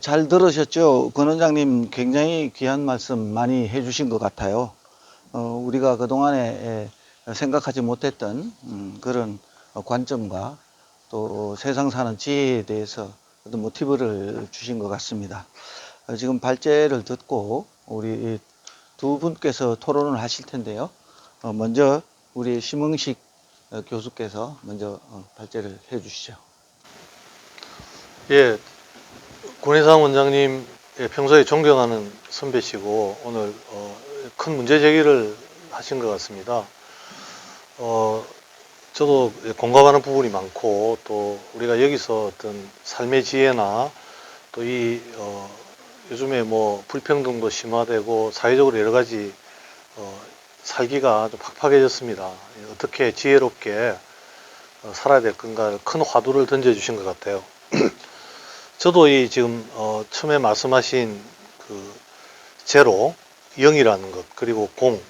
잘 들으셨죠? 권 원장님 굉장히 귀한 말씀 많이 해주신 것 같아요. 우리가 그동안에 생각하지 못했던 그런 관점과 또 세상 사는 지혜에 대해서 어떤 모티브를 주신 것 같습니다. 지금 발제를 듣고 우리 두 분께서 토론을 하실 텐데요. 먼저 우리 심흥식 교수께서 먼저 발제를 해 주시죠. 예, 권혜상 원장님 평소에 존경하는 선배시고 오늘 큰 문제 제기를 하신 것 같습니다. 저도 공감하는 부분이 많고 또 우리가 여기서 어떤 삶의 지혜나 또 이 요즘에 뭐 불평등도 심화되고 사회적으로 여러 가지 살기가 좀 팍팍해졌습니다. 어떻게 지혜롭게 살아야 될 건가를 큰 화두를 던져주신 것 같아요. 저도 이 지금 처음에 말씀하신 그 제로, 0이라는 것, 그리고 공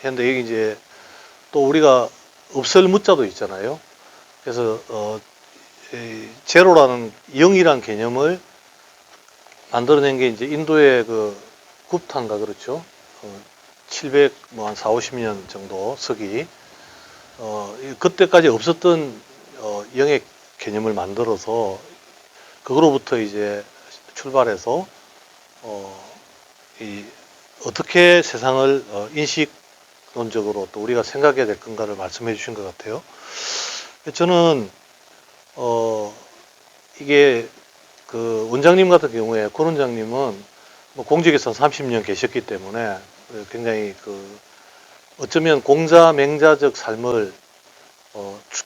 했는데 여기 이제 또 우리가 없을 무자도 있잖아요. 그래서 제로라는 0이란 개념을 만들어낸 게 이제 인도의 그 굽타인가 그렇죠. 700, 뭐 한 4, 50년 정도 서기. 그때까지 없었던 0의 개념을 만들어서 그거로부터 이제 출발해서 어떻게 세상을 인식론적으로 또 우리가 생각해야 될 건가를 말씀해 주신 것 같아요. 저는 이게 그 원장님 같은 경우에 권 원장님은 뭐 공직에서 30년 계셨기 때문에 굉장히 그 어쩌면 공자 맹자적 삶을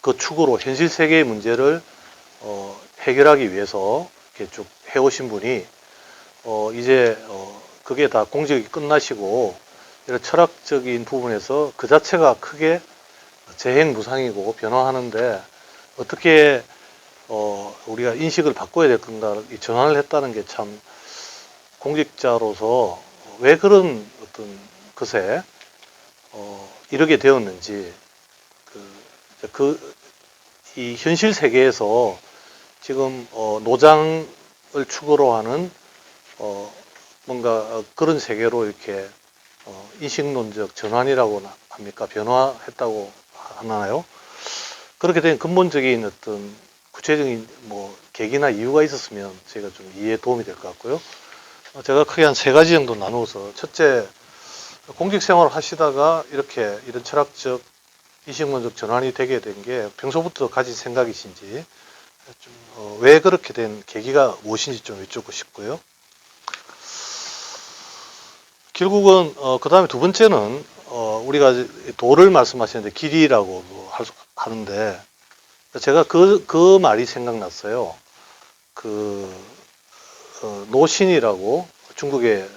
그 축으로 현실 세계의 문제를 해결하기 위해서 이렇게 쭉 해오신 분이 이제 그게 다 공직이 끝나시고 이런 철학적인 부분에서 그 자체가 크게 재행무상이고 변화하는데 어떻게 우리가 인식을 바꿔야 될 건가 이 전환을 했다는 게 참 공직자로서 왜 그런 어떤 것에 이르게 되었는지 이 현실 세계에서 지금 노장을 축으로 하는 뭔가 그런 세계로 이렇게 인식론적 전환이라고 합니까? 변화했다고 하나요? 그렇게 된 근본적인 어떤 구체적인 뭐 계기나 이유가 있었으면 제가 좀 이해에 도움이 될 것 같고요. 제가 크게 한 세 가지 정도 나누어서 첫째, 공직 생활을 하시다가 이렇게 이런 철학적 인식론적 전환이 되게 된 게 평소부터 가진 생각이신지 왜 그렇게 된 계기가 무엇인지 좀 여쭙고 싶고요. 결국은 그 다음에 두 번째는 우리가 도를 말씀하시는데 길이라고 하는데 제가 그 말이 생각났어요. 노신이라고 중국의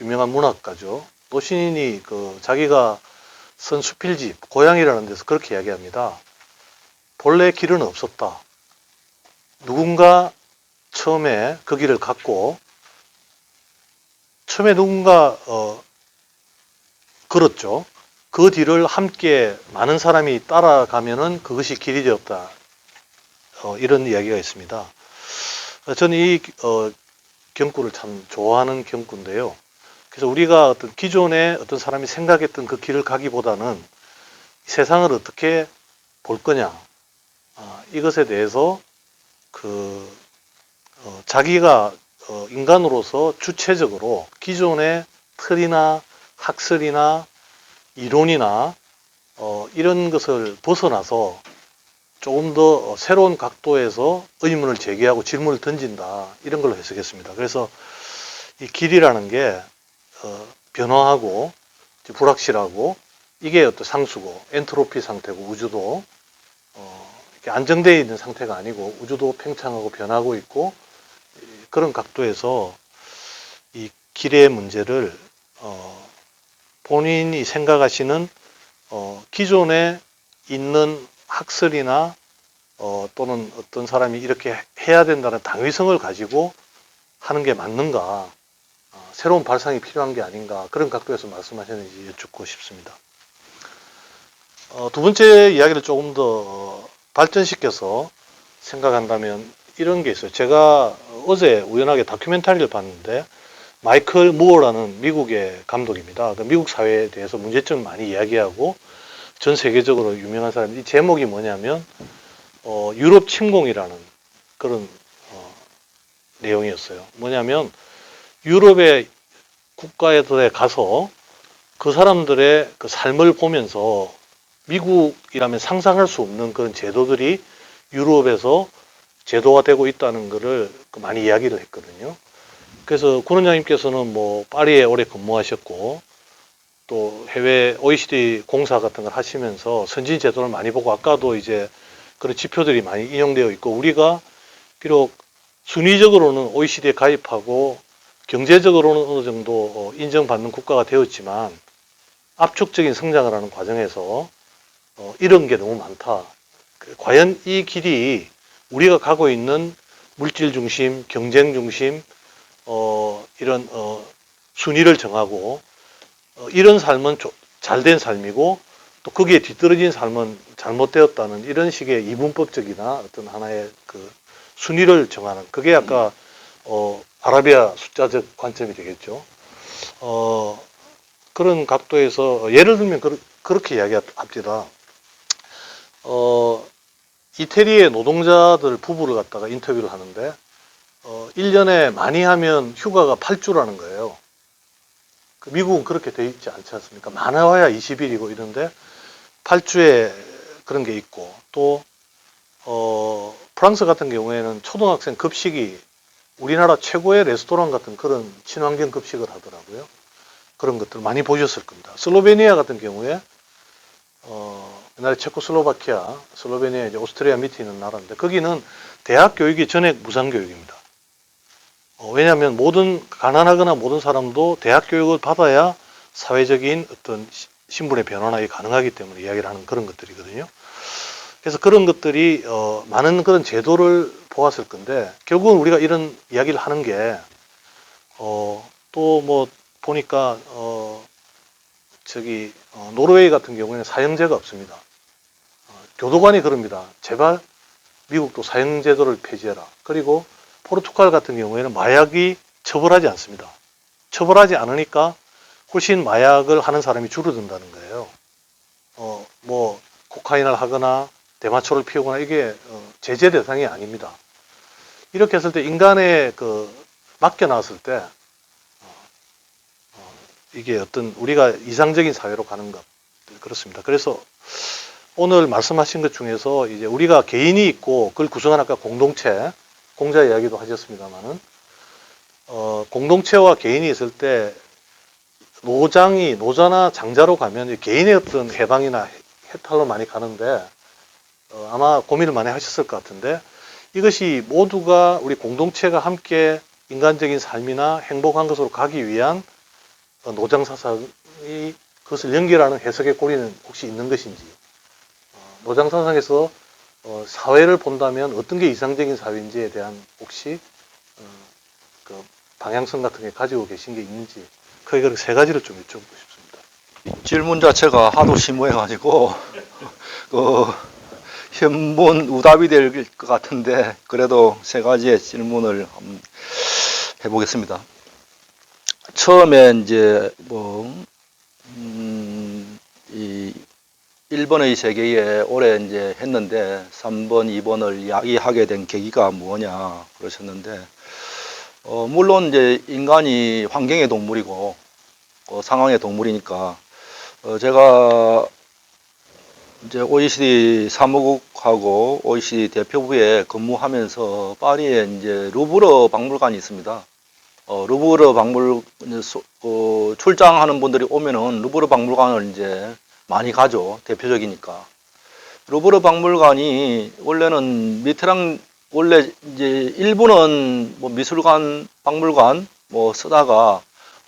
유명한 문학가죠. 노신이 자기가 쓴 수필집 고향이라는 데서 그렇게 이야기합니다. 본래 길은 없었다. 누군가 처음에 그 길을 갔고 처음에 누군가 걸었죠. 그 뒤를 함께 많은 사람이 따라가면은 그것이 길이 되었다. 이런 이야기가 있습니다. 저는 이 경구를 참 좋아하는 경구인데요. 그래서 우리가 어떤 기존에 어떤 사람이 생각했던 그 길을 가기보다는 세상을 어떻게 볼 거냐, 이것에 대해서 자기가 인간으로서 주체적으로 기존의 틀이나 학설이나 이론이나 이런 것을 벗어나서 조금 더 새로운 각도에서 의문을 제기하고 질문을 던진다, 이런 걸로 해석했습니다. 그래서 이 길이라는 게 변화하고 불확실하고 이게 어떤 상수고 엔트로피 상태고 우주도 이렇게 안정되어 있는 상태가 아니고 우주도 팽창하고 변하고 있고 그런 각도에서 이 길의 문제를 본인이 생각하시는 기존에 있는 학설이나 또는 어떤 사람이 이렇게 해야 된다는 당위성을 가지고 하는 게 맞는가, 새로운 발상이 필요한 게 아닌가, 그런 각도에서 말씀하셨는지 여쭙고 싶습니다. 두 번째 이야기를 조금 더 발전시켜서 생각한다면 이런 게 있어요. 제가 어제 우연하게 다큐멘터리를 봤는데 마이클 무어라는 미국의 감독입니다. 그 미국 사회에 대해서 문제점을 많이 이야기하고 전 세계적으로 유명한 사람. 이 제목이 뭐냐면 유럽 침공이라는 그런 내용이었어요. 뭐냐면 유럽의 국가에 가서 그 사람들의 그 삶을 보면서 미국이라면 상상할 수 없는 그런 제도들이 유럽에서 제도화되고 있다는 것을 많이 이야기를 했거든요. 그래서 군 원장님께서는 뭐 파리에 오래 근무하셨고 또 해외 OECD 공사 같은 걸 하시면서 선진 제도를 많이 보고 아까도 이제 그런 지표들이 많이 인용되어 있고 우리가 비록 순위적으로는 OECD에 가입하고 경제적으로는 어느 정도 인정받는 국가가 되었지만 압축적인 성장을 하는 과정에서 이런 게 너무 많다. 과연 이 길이 우리가 가고 있는 물질 중심, 경쟁 중심, 이런 순위를 정하고 이런 삶은 잘된 삶이고 또 거기에 뒤떨어진 삶은 잘못되었다는 이런 식의 이분법적이나 어떤 하나의 그 순위를 정하는 그게 아까 아라비아 숫자적 관점이 되겠죠. 그런 각도에서 예를 들면 그렇게 이야기합니다. 이태리의 노동자들 부부를 갖다가 인터뷰를 하는데 1년에 많이 하면 휴가가 8주라는 거예요. 미국은 그렇게 돼 있지 않지 않습니까? 많아야 20일이고 이런데 8주에 그런 게 있고 또 프랑스 같은 경우에는 초등학생 급식이 우리나라 최고의 레스토랑 같은 그런 친환경 급식을 하더라고요. 그런 것들 많이 보셨을 겁니다. 슬로베니아 같은 경우에 옛날에 체코슬로바키아, 슬로베니아 이제 오스트리아 밑에 있는 나라인데 거기는 대학 교육이 전액 무상 교육입니다. 왜냐하면 가난하거나 모든 사람도 대학 교육을 받아야 사회적인 어떤 신분의 변화가 가능하기 때문에 이야기를 하는 그런 것들이거든요. 그래서 그런 것들이 많은 그런 제도를 보았을 건데 결국은 우리가 이런 이야기를 하는 게 또 뭐 보니까 노르웨이 같은 경우에는 사형제가 없습니다. 교도관이 그럽니다. 제발 미국도 사형제도를 폐지해라. 그리고 포르투갈 같은 경우에는 마약이 처벌하지 않습니다. 처벌하지 않으니까 훨씬 마약을 하는 사람이 줄어든다는 거예요. 뭐 코카인을 하거나 대마초를 피우거나 이게 제재 대상이 아닙니다. 이렇게 했을 때 인간의 맡겨놨을 때 이게 어떤 우리가 이상적인 사회로 가는 것 그렇습니다. 그래서 오늘 말씀하신 것 중에서 이제 우리가 개인이 있고 그걸 구성하는 아까 공동체 공자 이야기도 하셨습니다만은 공동체와 개인이 있을 때 노자나 장자로 가면 개인의 어떤 해방이나 해탈로 많이 가는데 아마 고민을 많이 하셨을 것 같은데 이것이 모두가 우리 공동체가 함께 인간적인 삶이나 행복한 것으로 가기 위한 노장사상이 그것을 연결하는 해석의 고리는 혹시 있는 것인지 노장사상에서 사회를 본다면 어떤 게 이상적인 사회인지에 대한 혹시 그 방향성 같은 게 가지고 계신 게 있는지 그걸 세 가지를 좀 여쭤보고 싶습니다. 질문 자체가 하도 심오해가지고 현문 우답이 될 것 같은데 그래도 세 가지의 질문을 한번 해보겠습니다. 처음에 이제 이 1번의 세계에 올해 이제 했는데 3번, 2번을 이야기하게 된 계기가 뭐냐 그러셨는데 물론 이제 인간이 환경의 동물이고 상황의 동물이니까 제가 이제 OECD 사무국하고 OECD 대표부에 근무하면서 파리에 이제 루브르 박물관이 있습니다. 루브르 박물 출장하는 분들이 오면은 루브르 박물관을 이제 많이 가죠. 대표적이니까. 루브르 박물관이 원래는 원래 이제 일부는 뭐 미술관, 박물관 뭐 쓰다가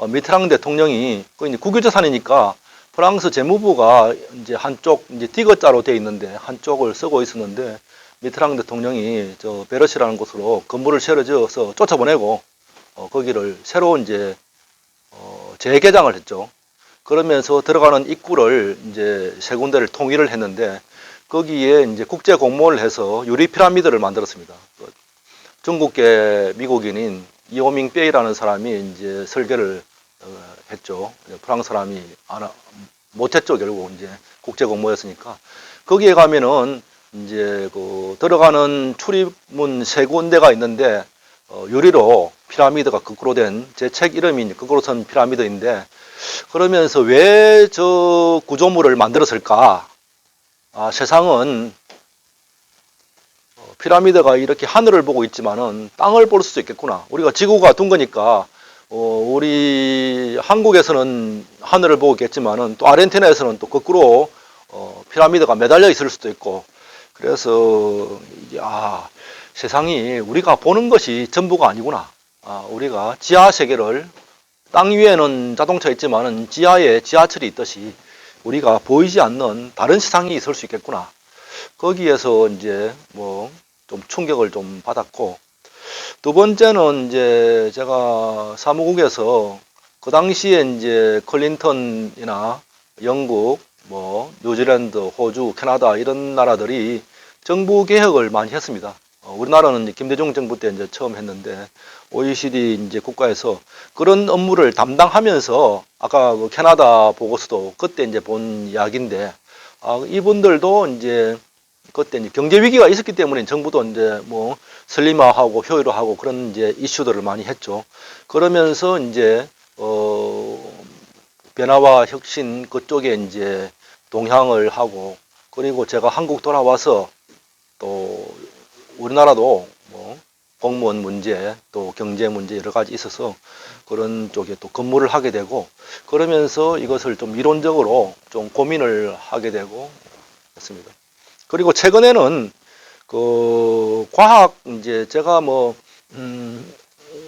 미테랑 대통령이 그 이제 국유재산이니까 프랑스 재무부가 이제 한쪽 이제 디귿자로 돼 있는데 한쪽을 쓰고 있었는데 미테랑 대통령이 저 베르시라는 곳으로 건물을 새로 지어서 쫓아보내고 거기를 새로 이제 재개장을 했죠. 그러면서 들어가는 입구를 이제 세 군데를 통일을 했는데 거기에 이제 국제 공모를 해서 유리 피라미드를 만들었습니다. 중국계 미국인인 이오밍 빼이라는 사람이 이제 설계를 했죠. 프랑스 사람이 못했죠. 결국 이제 국제 공모였으니까. 거기에 가면은 이제 그 들어가는 출입문 세 군데가 있는데 유리로 피라미드가 거꾸로 된, 제 책 이름이 거꾸로 선 피라미드인데, 그러면서 왜 저 구조물을 만들었을까? 세상은 피라미드가 이렇게 하늘을 보고 있지만은 땅을 볼 수도 있겠구나. 우리가 지구가 둔 거니까 우리 한국에서는 하늘을 보고 있겠지만은 또 아르헨티나에서는 또 거꾸로 피라미드가 매달려 있을 수도 있고, 그래서 세상이 우리가 보는 것이 전부가 아니구나. 우리가 지하 세계를, 땅 위에는 자동차 있지만은 지하에 지하철이 있듯이 우리가 보이지 않는 다른 세상이 있을 수 있겠구나. 거기에서 이제 뭐 좀 충격을 좀 받았고, 두 번째는 이제 제가 사무국에서 그 당시에 이제 클린턴이나 영국, 뭐 뉴질랜드, 호주, 캐나다 이런 나라들이 정부 개혁을 많이 했습니다. 우리나라는 김대중 정부 때 이제 처음 했는데, OECD 이제 국가에서 그런 업무를 담당하면서, 아까 그 캐나다 보고서도 그때 이제 본 이야기인데, 이분들도 이제 그때 이제 경제 위기가 있었기 때문에 정부도 이제 뭐 슬림화하고 효율화하고 그런 이제 이슈들을 많이 했죠. 그러면서 이제 변화와 혁신 그쪽에 이제 동향을 하고, 그리고 제가 한국 돌아와서 또 우리나라도 뭐 공무원 문제 또 경제 문제 여러 가지 있어서 그런 쪽에 또 근무를 하게 되고, 그러면서 이것을 좀 이론적으로 좀 고민을 하게 되고 했습니다. 그리고 최근에는 그 과학, 이제 제가 뭐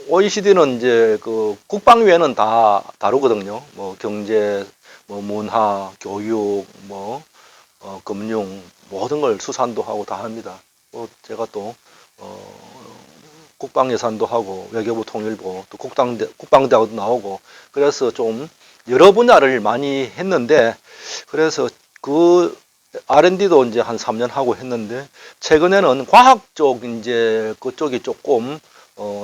OECD는 이제 그 국방 외에는 다 다루거든요. 뭐 경제, 뭐 문화, 교육, 뭐 금융 모든 걸 수산도 하고 다 합니다. 제가 또 국방 예산도 하고 외교부 통일부 또 국방대학도 나오고, 그래서 좀 여러 분야를 많이 했는데, 그래서 그 R&D도 이제 한 3년 하고 했는데, 최근에는 과학 쪽 이제 그쪽이 조금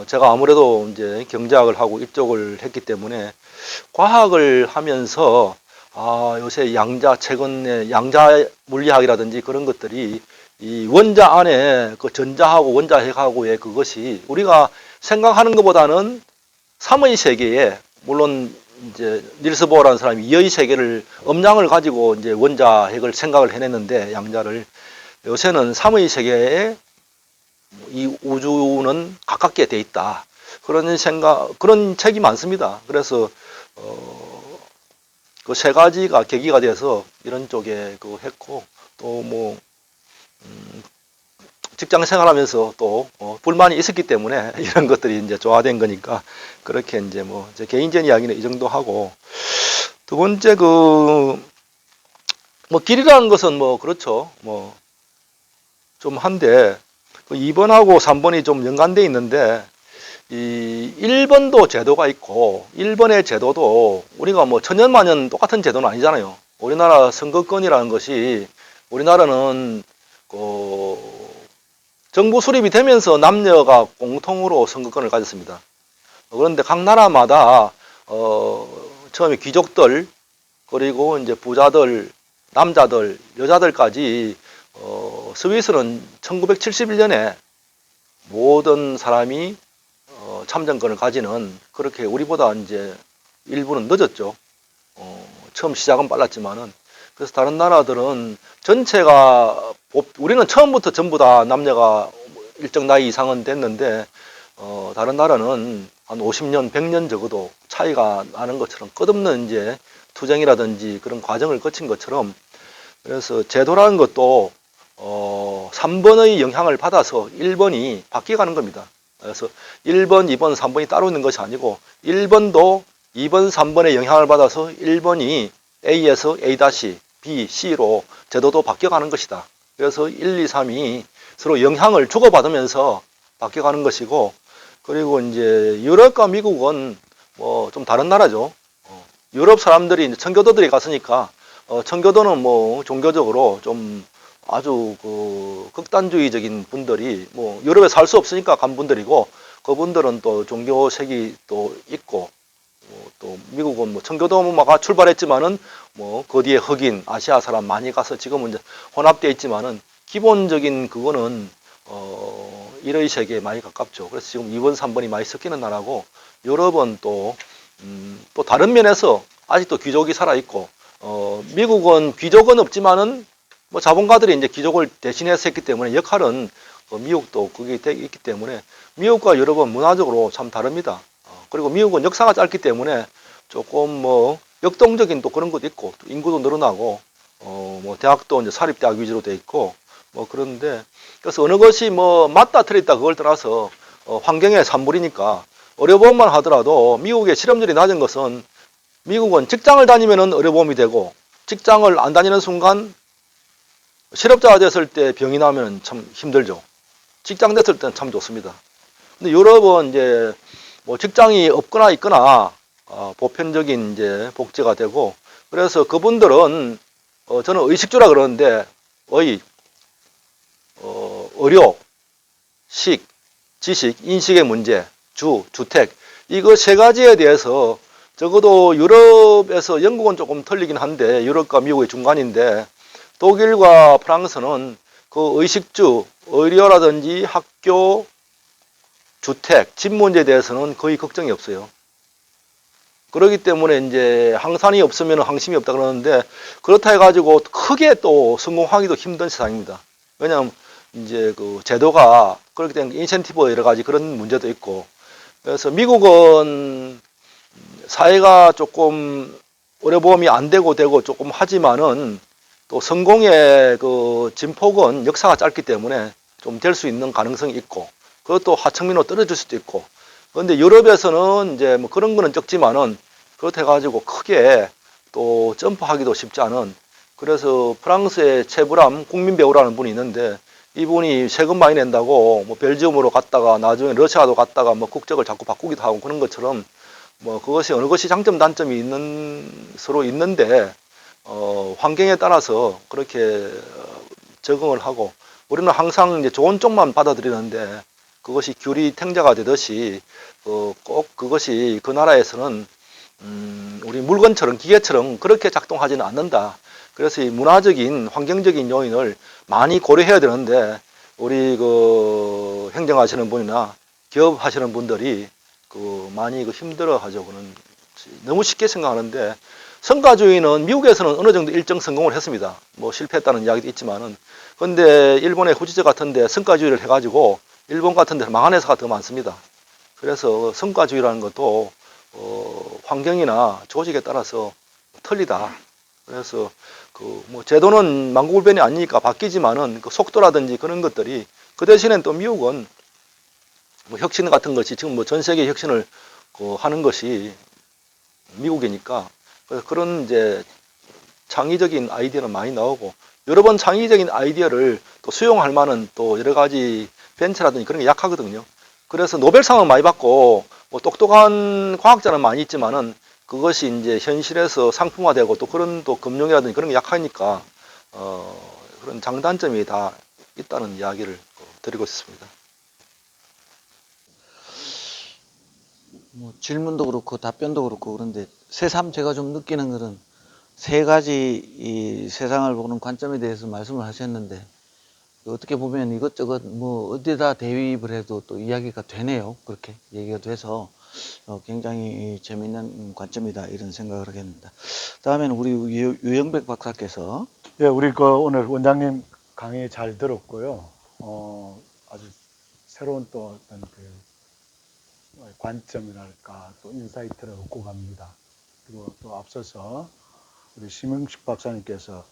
제가 아무래도 이제 경제학을 하고 이쪽을 했기 때문에 과학을 하면서 요새 최근에 양자 물리학이라든지 그런 것들이 이 원자 안에 그 전자하고 원자핵하고의 그것이 우리가 생각하는 것보다는 3의 세계에, 물론 이제 닐스 보어라는 사람이 2의 세계를 음량을 가지고 이제 원자핵을 생각을 해냈는데, 양자를, 요새는 3의 세계에 이 우주는 가깝게 돼 있다. 그런 책이 많습니다. 그래서 그 세 가지가 계기가 돼서 이런 쪽에 그 했고, 또 뭐 직장 생활하면서 또 불만이 있었기 때문에 이런 것들이 이제 조화된 거니까, 그렇게 이제 뭐 제 개인적인 이야기는 이 정도 하고, 두 번째 뭐 길이라는 것은 뭐 그렇죠. 뭐 좀 한데, 그 2번하고 3번이 좀 연관돼 있는데, 이 1번도 제도가 있고 1번의 제도도 우리가 뭐 천년만년 똑같은 제도는 아니잖아요. 우리나라 선거권이라는 것이, 우리나라는 그 정부 수립이 되면서 남녀가 공통으로 선거권을 가졌습니다. 그런데 각 나라마다 처음에 귀족들, 그리고 이제 부자들, 남자들, 여자들까지 스위스는 1971년에 모든 사람이 참정권을 가지는, 그렇게 우리보다 이제 일부는 늦었죠. 처음 시작은 빨랐지만은. 그래서 다른 나라들은 전체가, 우리는 처음부터 전부 다 남녀가 일정 나이 이상은 됐는데, 다른 나라는 한 50년, 100년 적어도 차이가 나는 것처럼, 끝없는 이제 투쟁이라든지 그런 과정을 거친 것처럼, 그래서 제도라는 것도 3번의 영향을 받아서 1번이 바뀌어가는 겁니다. 그래서 1번, 2번, 3번이 따로 있는 것이 아니고, 1번도 2번, 3번의 영향을 받아서 1번이 A에서 A-B, C로 제도도 바뀌어가는 것이다. 그래서 1, 2, 3이 서로 영향을 주고받으면서 바뀌어가는 것이고, 그리고 이제 유럽과 미국은 뭐 좀 다른 나라죠. 유럽 사람들이, 청교도들이 갔으니까, 청교도는 뭐 종교적으로 좀 아주 그 극단주의적인 분들이 뭐 유럽에 살 수 없으니까 간 분들이고 그분들은 또 종교색이 또 있고 또 미국은 뭐 청교도가 출발했지만은 뭐 그 뒤에 흑인 아시아 사람 많이 가서 지금은 이제 혼합되어 있지만은 기본적인 그거는 이러이 세계에 많이 가깝죠. 그래서 지금 2번, 3번이 많이 섞이는 나라고 유럽은 또 다른 면에서 아직도 귀족이 살아 있고 미국은 귀족은 없지만은 뭐 자본가들이 이제 귀족을 대신해서 했기 때문에 역할은 미국도 그게 있기 때문에 미국과 유럽은 문화적으로 참 다릅니다. 그리고 미국은 역사가 짧기 때문에 조금 뭐 역동적인 또 그런 것도 있고 또 인구도 늘어나고 뭐 대학도 이제 사립대학 위주로 돼 있고 뭐 그런데 그래서 어느 것이 뭐 맞다 틀렸다 그걸 떠나서 환경의 산물이니까 의료보험만 하더라도 미국의 실업률이 낮은 것은 미국은 직장을 다니면은 의료보험이 되고 직장을 안 다니는 순간 실업자가 됐을 때 병이 나면 참 힘들죠. 직장 됐을 때는 참 좋습니다. 근데 유럽은 이제 뭐 직장이 없거나 있거나 보편적인 이제 복지가 되고 그래서 그분들은 저는 의식주라 그러는데 의료, 식, 지식, 인식의 문제, 주택 이거 세 가지에 대해서 적어도 유럽에서 영국은 조금 틀리긴 한데 유럽과 미국의 중간인데 독일과 프랑스는 그 의식주, 의료라든지 학교, 주택, 집 문제에 대해서는 거의 걱정이 없어요. 그렇기 때문에 이제 항산이 없으면 항심이 없다 그러는데 그렇다 해가지고 크게 또 성공하기도 힘든 세상입니다. 왜냐하면 이제 그 제도가 그렇기 때문에 인센티브 여러 가지 그런 문제도 있고 그래서 미국은 사회가 조금 의료보험이 안 되고 조금 하지만은 또 성공의 그 진폭은 역사가 짧기 때문에 좀 될 수 있는 가능성이 있고 그것도 하층민으로 떨어질 수도 있고 그런데 유럽에서는 이제 뭐 그런 거는 적지만은 그렇다 해가지고 크게 또 점프하기도 쉽지 않은 그래서 프랑스의 체브람 국민 배우라는 분이 있는데 이분이 세금 많이 낸다고 뭐 벨지움으로 갔다가 나중에 러시아도 갔다가 뭐 국적을 자꾸 바꾸기도 하고 그런 것처럼 뭐 그것이 어느 것이 장점 단점이 있는 서로 있는데 환경에 따라서 그렇게 적응을 하고 우리는 항상 이제 좋은 쪽만 받아들이는데 그것이 귤이 탱자가 되듯이 꼭 그것이 그 나라에서는 우리 물건처럼 기계처럼 그렇게 작동하지는 않는다. 그래서 이 문화적인 환경적인 요인을 많이 고려해야 되는데 우리 그 행정하시는 분이나 기업 하시는 분들이 그 많이 그 힘들어하죠. 그는 너무 쉽게 생각하는데 성과주의는 미국에서는 어느 정도 일정 성공을 했습니다. 뭐 실패했다는 이야기도 있지만은 근데 일본의 후지제 같은데 성과주의를 해가지고 일본 같은 데서 망한 회사가 더 많습니다. 그래서 성과주의라는 것도 환경이나 조직에 따라서 틀리다. 그래서 그 뭐 제도는 만고불변이 아니니까 바뀌지만은 그 속도라든지 그런 것들이 그 대신에 또 미국은 뭐 혁신 같은 것이 지금 뭐 전 세계 혁신을 하는 것이 미국이니까 그런 이제 창의적인 아이디어는 많이 나오고 여러 번 창의적인 아이디어를 또 수용할 만한 또 여러 가지 벤처라든지 그런 게 약하거든요. 그래서 노벨상은 많이 받고 뭐 똑똑한 과학자는 많이 있지만은 그것이 이제 현실에서 상품화되고 또 그런 또 금융이라든지 그런 게 약하니까 그런 장단점이 다 있다는 이야기를 드리고 싶습니다. 뭐 질문도 그렇고 답변도 그렇고 그런데 새삼 제가 좀 느끼는 것은 세 가지 이 세상을 보는 관점에 대해서 말씀을 하셨는데 어떻게 보면 이것저것 뭐 어디다 대입을 해도 또 이야기가 되네요. 그렇게 얘기가 돼서 굉장히 재미있는 관점이다 이런 생각을 하게 됩니다. 다음에는 우리 유영백 박사께서 예, 우리 그 오늘 원장님 강의 잘 들었고요. 아주 새로운 또 어떤 그 관점이랄까 또 인사이트를 얻고 갑니다. 그리고 또 앞서서 우리 심영식 박사님께서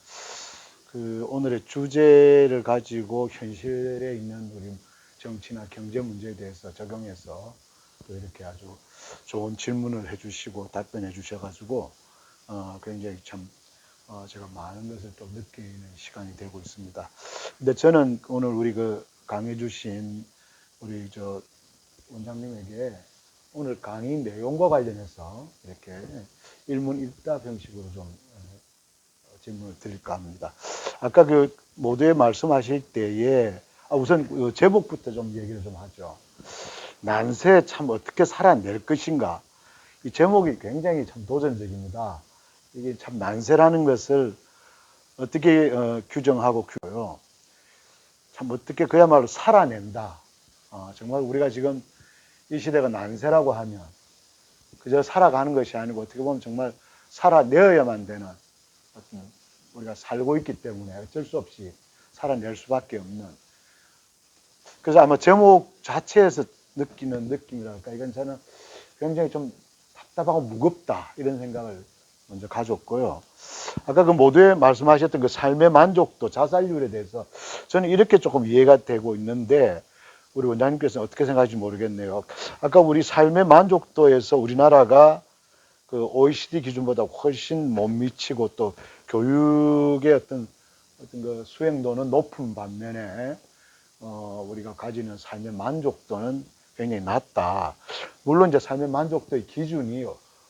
그 오늘의 주제를 가지고 현실에 있는 우리 정치나 경제 문제에 대해서 적용해서 또 이렇게 아주 좋은 질문을 해주시고 답변해 주셔가지고 굉장히 참 제가 많은 것을 또 느끼는 시간이 되고 있습니다. 근데 저는 오늘 우리 그 강해 주신 우리 저 원장님에게 오늘 강의 내용과 관련해서 이렇게 일문일답 형식으로 좀 질문을 드릴까 합니다. 아까 그 모두에 말씀하실 때에 우선 그 제목부터 좀 얘기를 좀 하죠. 난세 참 어떻게 살아낼 것인가. 이 제목이 굉장히 참 도전적입니다. 이게 참 난세라는 것을 어떻게 규정하고 규정요. 참 어떻게 그야말로 살아낸다. 정말 우리가 지금 이 시대가 난세라고 하면 그저 살아가는 것이 아니고 어떻게 보면 정말 살아내어야만 되는 어떤 우리가 살고 있기 때문에 어쩔 수 없이 살아낼 수밖에 없는. 그래서 아마 제목 자체에서 느끼는 느낌이랄까 이건 저는 굉장히 좀 답답하고 무겁다 이런 생각을 먼저 가졌고요. 아까 그 모두에 말씀하셨던 그 삶의 만족도, 자살률에 대해서 저는 이렇게 조금 이해가 되고 있는데 우리 원장님께서는 어떻게 생각하실지 모르겠네요. 아까 우리 삶의 만족도에서 우리나라가 그 OECD 기준보다 훨씬 못 미치고 또 교육의 어떤 그 수행도는 높은 반면에 우리가 가지는 삶의 만족도는 굉장히 낮다. 물론 이제 삶의 만족도의 기준이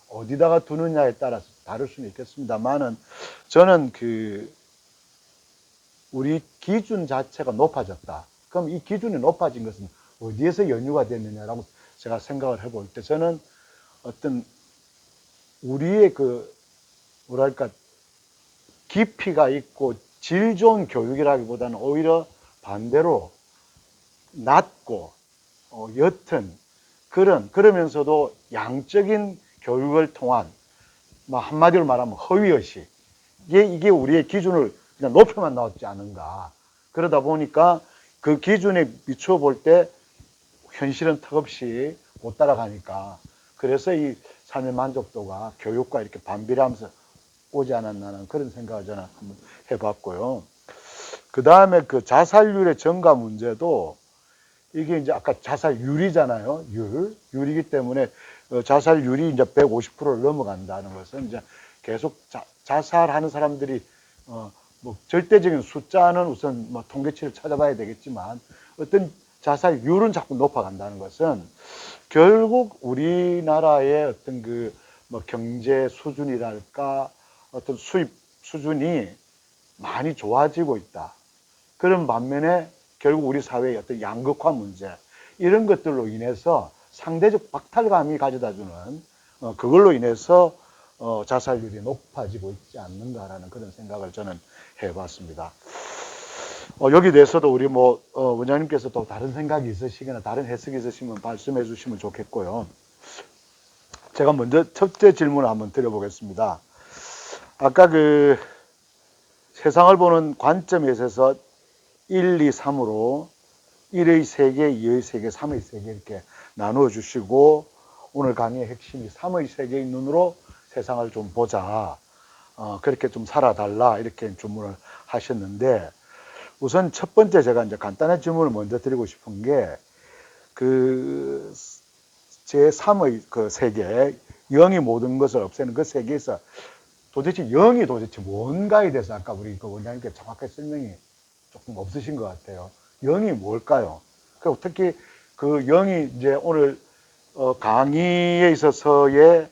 어디다가 두느냐에 따라서 다를 수는 있겠습니다만은 저는 그 우리 기준 자체가 높아졌다. 그럼 이 기준이 높아진 것은 어디에서 연유가 됐느냐라고 제가 생각을 해볼 때 저는 어떤 우리의 그 뭐랄까 깊이가 있고 질 좋은 교육이라기보다는 오히려 반대로 낮고 옅은 그러면서도 양적인 교육을 통한 뭐 한마디로 말하면 허위의식 이게 우리의 기준을 그냥 높여만 나왔지 않은가. 그러다 보니까 그 기준에 미쳐 볼 때 현실은 턱없이 못 따라가니까 그래서 이 삶의 만족도가 교육과 이렇게 반비례하면서 오지 않았나는 그런 생각을 저는 한번 해봤고요. 그 다음에 그 자살률의 증가 문제도 이게 이제 아까 자살률이잖아요. 율이기 때문에 자살률이 이제 150%를 넘어간다는 것은 이제 계속 자살하는 사람들이 뭐 절대적인 숫자는 우선 뭐 통계치를 찾아봐야 되겠지만 어떤 자살률은 자꾸 높아간다는 것은 결국 우리나라의 어떤 그 뭐 경제 수준이랄까 어떤 수입 수준이 많이 좋아지고 있다. 그런 반면에 결국 우리 사회의 어떤 양극화 문제 이런 것들로 인해서 상대적 박탈감이 가져다주는 그걸로 인해서 자살률이 높아지고 있지 않는가라는 그런 생각을 저는 해봤습니다. 여기 대해서도 우리 뭐 원장님께서 또 다른 생각이 있으시거나 다른 해석이 있으시면 말씀해 주시면 좋겠고요. 제가 먼저 첫째 질문을 한번 드려보겠습니다. 아까 그 세상을 보는 관점에 있어서 1, 2, 3으로 1의 세계, 2의 세계, 3의 세계 이렇게 나누어 주시고 오늘 강의의 핵심이 3의 세계의 눈으로 세상을 좀 보자. 그렇게 좀 살아달라 이렇게 주문을 하셨는데 우선 첫 번째 제가 이제 간단한 질문을 먼저 드리고 싶은 게 그 제3의 그 세계, 영이 모든 것을 없애는 그 세계에서 도대체 영이 도대체 뭔가에 대해서 아까 우리 그 원장님께 정확하게 설명이 조금 없으신 것 같아요. 영이 뭘까요? 그리고 특히 그 영이 이제 오늘 강의에 있어서의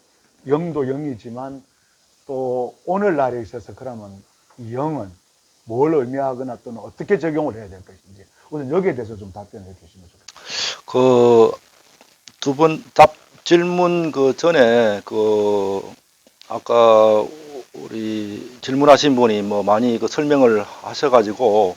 영도 영이지만 또 오늘날에 있어서 그러면 이 영은 뭘 의미하거나 또는 어떻게 적용을 해야 될 것인지 우선 여기에 대해서 좀 답변해 주시면 좋겠습니다. 그 두 번 질문 그 전에 그 아까 우리 질문하신 분이 뭐 많이 그 설명을 하셔가지고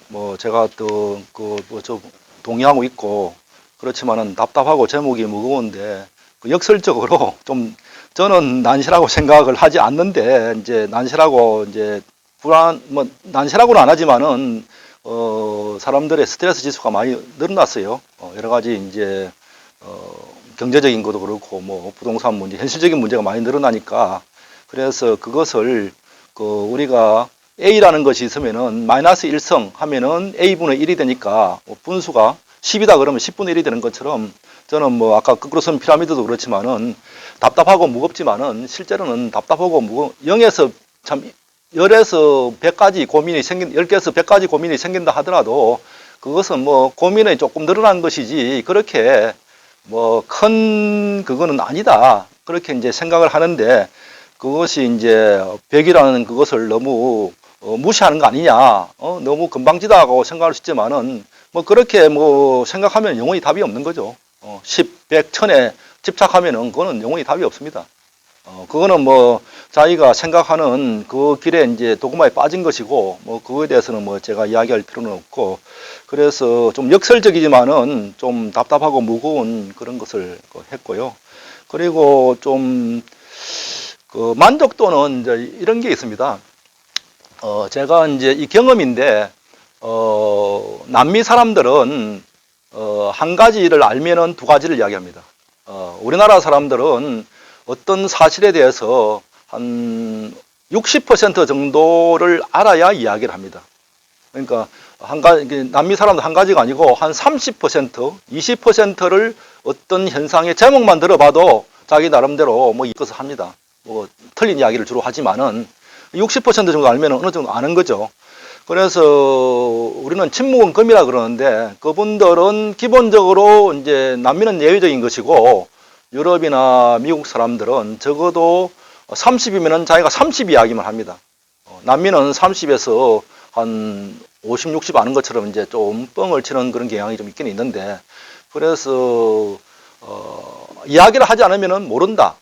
뭐 제가 또 그 뭐 좀 동의하고 있고 그렇지만은 답답하고 제목이 무거운데 그 역설적으로 좀 저는 난시라고 생각을 하지 않는데 이제 난시라고 이제 뭐 난시라고는 안 하지만은 사람들의 스트레스 지수가 많이 늘어났어요. 여러 가지 이제 경제적인 것도 그렇고 뭐 부동산 문제, 현실적인 문제가 많이 늘어나니까 그래서 그것을 그 우리가 A라는 것이 있으면은 마이너스 1성 하면은 A분의 1이 되니까 뭐 분수가 10이다 그러면 10분의 1이 되는 것처럼 저는 뭐 아까 거꾸로 쓴 피라미드도 그렇지만은 답답하고 무겁지만은 실제로는 답답하고 0에서 참 10에서 100가지 고민이 10개에서 100가지 고민이 생긴다 하더라도 그것은 뭐 고민이 조금 늘어난 것이지 그렇게 뭐 큰 그거는 아니다. 그렇게 이제 생각을 하는데 그것이 이제 100이라는 그것을 너무 무시하는 거 아니냐, 너무 금방지다고 생각할 수 있지만은 뭐 그렇게 뭐 생각하면 영원히 답이 없는 거죠. 10, 100, 1000에 집착하면은 그거는 영원히 답이 없습니다. 그거는 뭐 자기가 생각하는 그 길에 이제 도구마에 빠진 것이고 뭐 그거에 대해서는 뭐 제가 이야기할 필요는 없고, 그래서 좀 역설적이지만은 좀 답답하고 무거운 그런 것을 했고요. 그리고 좀 그 만족도는 이제 이런 게 있습니다. 제가 이제 이 경험인데, 남미 사람들은 한 가지를 알면은 두 가지를 이야기합니다. 우리나라 사람들은 어떤 사실에 대해서 한 60% 정도를 알아야 이야기를 합니다. 그러니까 남미 사람도 한 가지가 아니고 한 30%, 20%를 어떤 현상의 제목만 들어봐도 자기 나름대로 뭐 이것을 합니다. 뭐 틀린 이야기를 주로 하지만은 60% 정도 알면 어느 정도 아는 거죠. 그래서 우리는 침묵은 금이라 그러는데, 그분들은 기본적으로 이제 남미는 예외적인 것이고 유럽이나 미국 사람들은 적어도 30이면은 자기가 30 이야기만 합니다. 남미는 30에서 한 50, 60 아는 것처럼 이제 좀 뻥을 치는 그런 경향이 좀 있긴 있는데, 그래서 이야기를 하지 않으면은 모른다,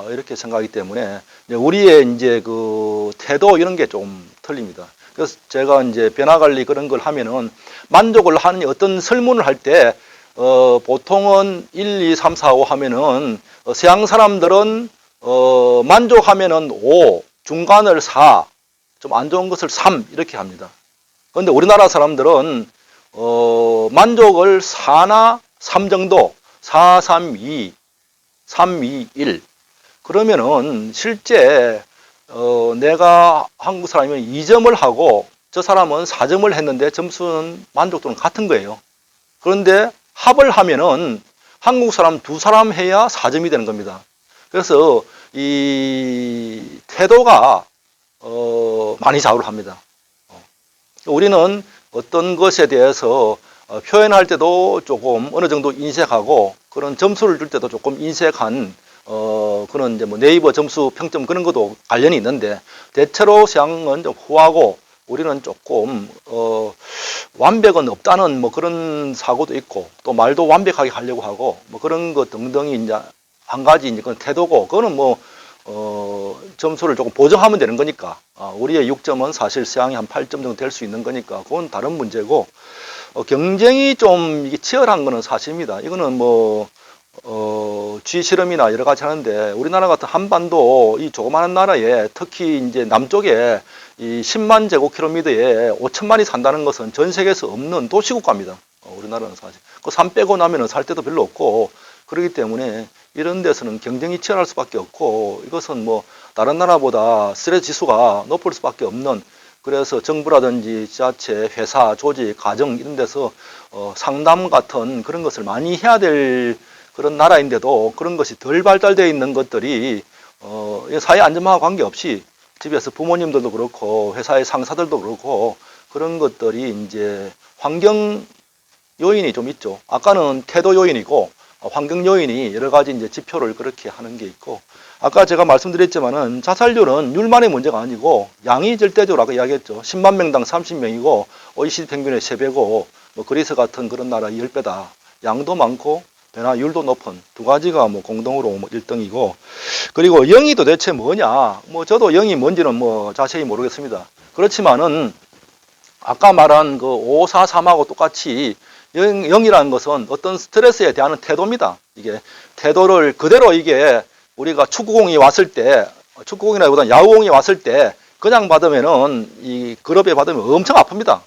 이렇게 생각하기 때문에 우리의 이제 그 태도 이런 게 좀 틀립니다. 그래서 제가 이제 변화 관리 그런 걸 하면은 만족을 하는 어떤 설문을 할 때 보통은 1, 2, 3, 4, 5 하면은 서양 사람들은 만족하면은 5, 중간을 4, 좀 안 좋은 것을 3 이렇게 합니다. 그런데 우리나라 사람들은 만족을 4나 3 정도, 4, 3, 2, 3, 2, 1. 그러면은 실제 내가 한국 사람이면 2점을 하고 저 사람은 4점을 했는데 점수는 만족도는 같은 거예요. 그런데 합을 하면은 한국 사람 2사람 해야 4점이 되는 겁니다. 그래서 이 태도가 많이 좌우를 합니다. 우리는 어떤 것에 대해서 표현할 때도 조금 어느 정도 인색하고, 그런 점수를 줄 때도 조금 인색한 그런 이제 뭐 네이버 점수 평점 그런 것도 관련이 있는데, 대체로 서양은 좀 후하고 우리는 조금 완벽은 없다는 뭐 그런 사고도 있고, 또 말도 완벽하게 하려고 하고 뭐 그런 것 등등이 이제 한 가지 이제 그건 태도고, 그거는 뭐 점수를 조금 보정하면 되는 거니까, 우리의 6점은 사실 서양이 한 8점 정도 될 수 있는 거니까 그건 다른 문제고, 경쟁이 좀 이게 치열한 거는 사실입니다. 이거는 뭐 G실험이나 여러 가지 하는데, 우리나라 같은 한반도 이 조그마한 나라에 특히 이제 남쪽에 이 10만 제곱킬로미터에 5천만이 산다는 것은 전 세계에서 없는 도시국가입니다. 우리나라는 사실 그 산 빼고 나면은 살 데도 별로 없고, 그렇기 때문에 이런 데서는 경쟁이 치열할 수밖에 없고, 이것은 뭐 다른 나라보다 스트레스 지수가 높을 수밖에 없는, 그래서 정부라든지 지자체, 회사, 조직, 가정 이런 데서 상담 같은 그런 것을 많이 해야 될 그런 나라인데도 그런 것이 덜 발달되어 있는 것들이 사회 안전망과 관계없이 집에서 부모님들도 그렇고 회사의 상사들도 그렇고 그런 것들이 이제 환경 요인이 좀 있죠. 아까는 태도 요인이고 환경 요인이 여러 가지 이제 지표를 그렇게 하는 게 있고, 아까 제가 말씀드렸지만은 자살률은 율만의 문제가 아니고 양이 절대적으로 아까 이야기했죠. 10만 명당 30명이고 OECD 평균의 3배고 뭐 그리스 같은 그런 나라 10배다. 양도 많고 변화율도 높은 두 가지가 뭐 공동으로 뭐 1등이고, 그리고 0이 도대체 뭐냐? 뭐 저도 0이 뭔지는 뭐 자세히 모르겠습니다. 그렇지만은 아까 말한 그 5, 4, 3하고 똑같이 0이라는 것은 어떤 스트레스에 대한 태도입니다. 이게 태도를 그대로 이게 우리가 축구공이 왔을 때, 축구공이라기보다는 야구공이 왔을 때 그냥 받으면은 이 그럽에 받으면 엄청 아픕니다.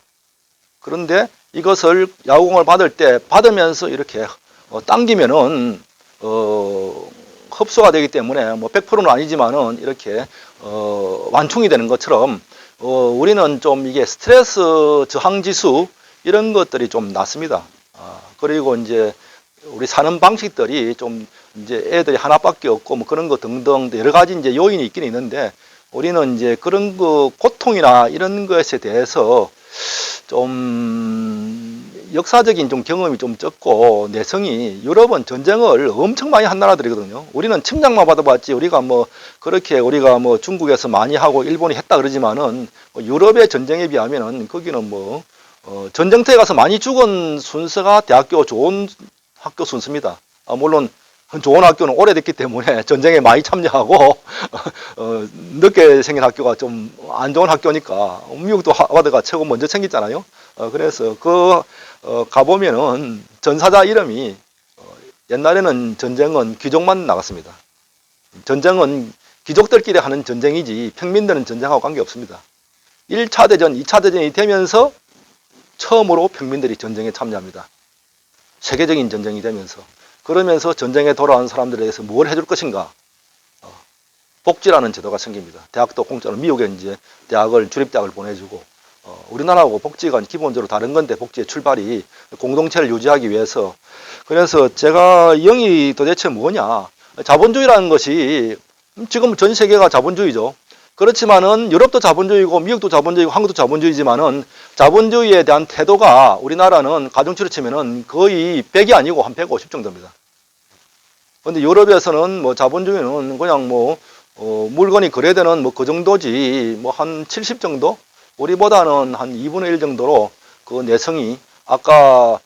그런데 이것을 야구공을 받을 때 받으면서 이렇게 당기면은 흡수가 되기 때문에 뭐 100%는 아니지만은 이렇게 완충이 되는 것처럼 우리는 좀 이게 스트레스 저항 지수 이런 것들이 좀 낮습니다. 그리고 이제 우리 사는 방식들이 좀 이제 애들이 하나밖에 없고 뭐 그런 거 등등 여러 가지 이제 요인이 있긴 있는데, 우리는 이제 그런 그 고통이나 이런 것에 대해서 좀 역사적인 좀 경험이 좀 적고 내성이 유럽은 전쟁을 엄청 많이 한 나라들이거든요. 우리는 침략만 받아봤지 우리가 뭐 그렇게 우리가 뭐 중국에서 많이 하고 일본이 했다 그러지만은 뭐 유럽의 전쟁에 비하면은 거기는 뭐 전쟁터에 가서 많이 죽은 순서가 대학교 좋은 학교 순서입니다. 물론 좋은 학교는 오래됐기 때문에 전쟁에 많이 참여하고 늦게 생긴 학교가 좀 안 좋은 학교니까 미국도 하버드가 최고 먼저 생겼잖아요. 그래서 가보면은 전사자 이름이 옛날에는 전쟁은 귀족만 나갔습니다. 전쟁은 귀족들끼리 하는 전쟁이지 평민들은 전쟁하고 관계없습니다. 1차 대전, 2차 대전이 되면서 처음으로 평민들이 전쟁에 참여합니다. 세계적인 전쟁이 되면서. 그러면서 전쟁에 돌아온 사람들에 대해서 뭘 해줄 것인가? 복지라는 제도가 생깁니다. 대학도 공짜로, 미국에 이제 대학을, 주립대학을 보내주고, 우리나라하고 복지가 기본적으로 다른 건데, 복지의 출발이 공동체를 유지하기 위해서. 그래서 제가 영이 도대체 뭐냐? 자본주의라는 것이 지금 전 세계가 자본주의죠. 그렇지만은 유럽도 자본주의고 미국도 자본주의고 한국도 자본주의지만은 자본주의에 대한 태도가 우리나라는 가중치로 치면은 거의 100이 아니고 한 150 정도입니다. 근데 유럽에서는 뭐 자본주의는 그냥 뭐 물건이 거래되는 뭐 그 정도지 뭐 한 70 정도? 우리보다는 한 2분의 1 정도로 그 내성이 아까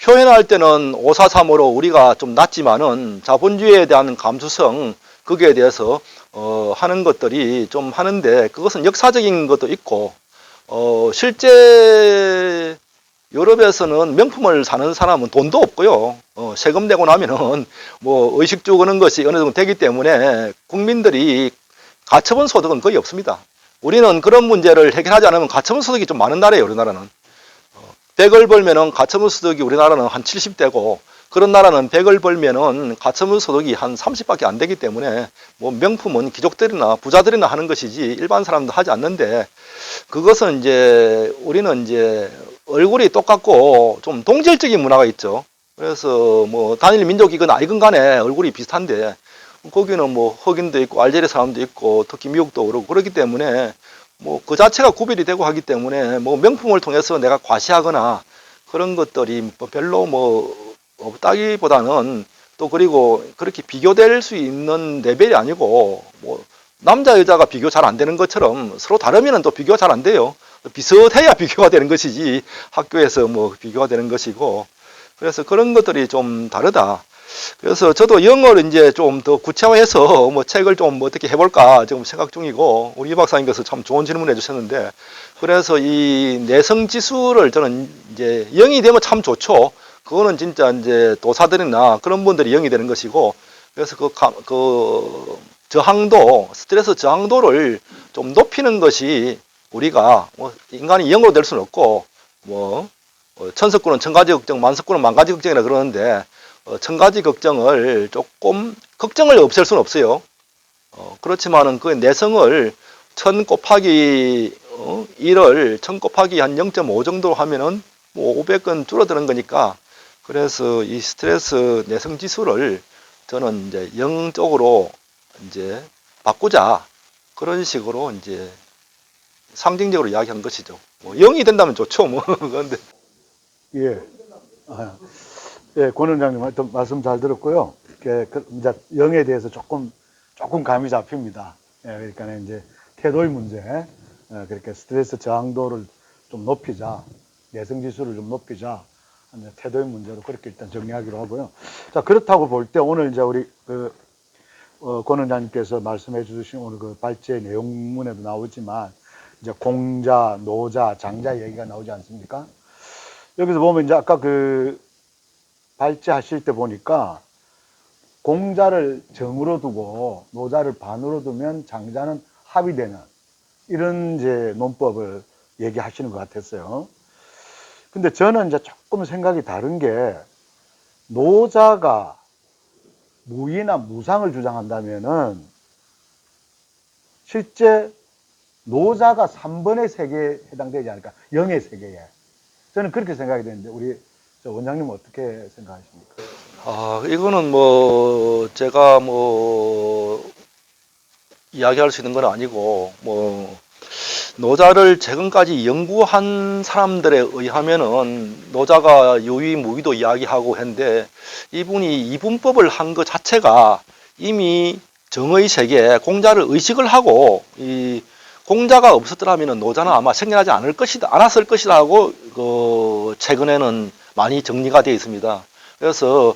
표현할 때는 543으로 우리가 좀 낮지만은 자본주의에 대한 감수성 거기에 대해서 하는 것들이 좀 하는데 그것은 역사적인 것도 있고 실제 유럽에서는 명품을 사는 사람은 돈도 없고요. 세금 내고 나면은 뭐 의식주 그런 것이 어느 정도 되기 때문에 국민들이 가처분 소득은 거의 없습니다. 우리는 그런 문제를 해결하지 않으면 가처분 소득이 좀 많은 나라예요, 우리나라는. 100을 벌면은 가처분 소득이 우리나라는 한 70대고 그런 나라는 100을 벌면은 가처분 소득이 한 30밖에 안 되기 때문에 뭐 명품은 귀족들이나 부자들이나 하는 것이지 일반 사람도 하지 않는데 그것은 이제 우리는 이제 얼굴이 똑같고 좀 동질적인 문화가 있죠. 그래서 뭐 단일 민족이건 아니건 간에 얼굴이 비슷한데 거기는 뭐 흑인도 있고 알제리 사람도 있고 특히 미국도 그렇고 그렇기 때문에 뭐 그 자체가 구별이 되고 하기 때문에 뭐 명품을 통해서 내가 과시하거나 그런 것들이 별로 뭐 없다기보다는 또 그리고 그렇게 비교될 수 있는 레벨이 아니고 뭐 남자 여자가 비교 잘 안 되는 것처럼 서로 다르면은 또 비교가 잘 안 돼요. 비슷해야 비교가 되는 것이지 학교에서 뭐 비교가 되는 것이고 그래서 그런 것들이 좀 다르다. 그래서 저도 영어를 이제 좀 더 구체화해서 뭐 책을 좀 어떻게 해볼까 지금 생각 중이고 우리 이 박사님께서 참 좋은 질문 해주셨는데 그래서 이 내성 지수를 저는 이제 0이 되면 참 좋죠. 그거는 진짜 이제 도사들이나 그런 분들이 0이 되는 것이고 그래서 그 저항도 스트레스 저항도를 좀 높이는 것이 우리가 뭐 인간이 0으로 될 수는 없고 뭐 천석구는 천가지 걱정 만석구는 만가지 걱정이라 그러는데 천가지 걱정을 조금 걱정을 없앨 수는 없어요. 그렇지만은 그 내성을 1000 곱하기 1을 1000 곱하기 한 0.5 정도 하면은 뭐 500건 줄어드는 거니까 그래서 이 스트레스 내성 지수를 저는 이제 0 쪽으로 이제 바꾸자 그런 식으로 이제 상징적으로 이야기한 것이죠. 뭐 0이 된다면 좋죠, 뭐. 그런데 예. 예, 권 원장님 말씀 잘 들었고요. 이제 영에 대해서 조금 감이 잡힙니다. 예, 그러니까 이제 태도의 문제, 그렇게 스트레스 저항도를 좀 높이자, 내성 지수를 좀 높이자, 이제 태도의 문제로 그렇게 일단 정리하기로 하고요. 자, 그렇다고 볼 때 오늘 이제 우리 권 원장님께서 말씀해 주신 오늘 그 발제 내용문에도 나오지만 이제 공자, 노자, 장자 얘기가 나오지 않습니까? 여기서 보면 이제 아까 그 발제하실 때 보니까 공자를 정으로 두고 노자를 반으로 두면 장자는 합이 되는 이런 이제 논법을 얘기하시는 것 같았어요. 근데 저는 이제 조금 생각이 다른 게 노자가 무의나 무상을 주장한다면은 실제 노자가 3번의 세계에 해당되지 않을까? 영의 세계에. 저는 그렇게 생각이 되는데 우리 원장님은 어떻게 생각하십니까? 이거는 뭐 제가 뭐 이야기할 수 있는 건 아니고 뭐 노자를 최근까지 연구한 사람들에 의하면은 노자가 유의무의도 이야기하고 했는데 이분이 이분법을 한 것 자체가 이미 정의 세계에 공자를 의식을 하고 이 공자가 없었더라면 노자는 아마 생겨나지 않았을 것이다 하고 최근에는 많이 정리가 되어 있습니다. 그래서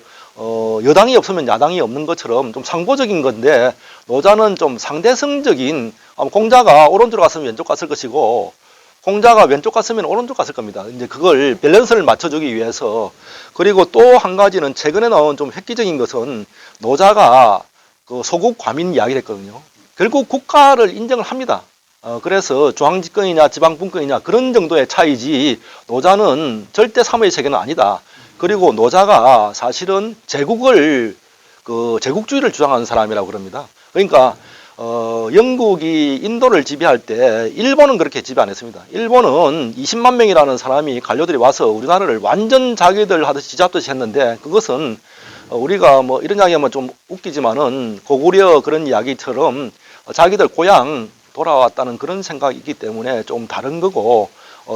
여당이 없으면 야당이 없는 것처럼 좀 상보적인 건데 노자는 좀 상대성적인 공자가 오른쪽으로 갔으면 왼쪽 갔을 것이고 공자가 왼쪽 갔으면 오른쪽 갔을 겁니다. 이제 그걸 밸런스를 맞춰주기 위해서 그리고 또 한 가지는 최근에 나온 좀 획기적인 것은 노자가 그 소국 과민 이야기를 했거든요. 결국 국가를 인정을 합니다. 그래서 중앙집권이냐 지방분권이냐 그런 정도의 차이지 노자는 절대 삼의 세계는 아니다. 그리고 노자가 사실은 제국주의를 주장하는 사람이라고 그럽니다. 그러니까 영국이 인도를 지배할 때 일본은 그렇게 지배 안 했습니다. 일본은 20만 명이라는 사람이 관료들이 와서 우리나라를 완전 자기들 하듯이 지잡듯이 했는데 그것은 우리가 뭐 이런 이야기하면 좀 웃기지만은 고구려 그런 이야기처럼 자기들 고향 돌아왔다는 그런 생각이 있기 때문에 좀 다른 거고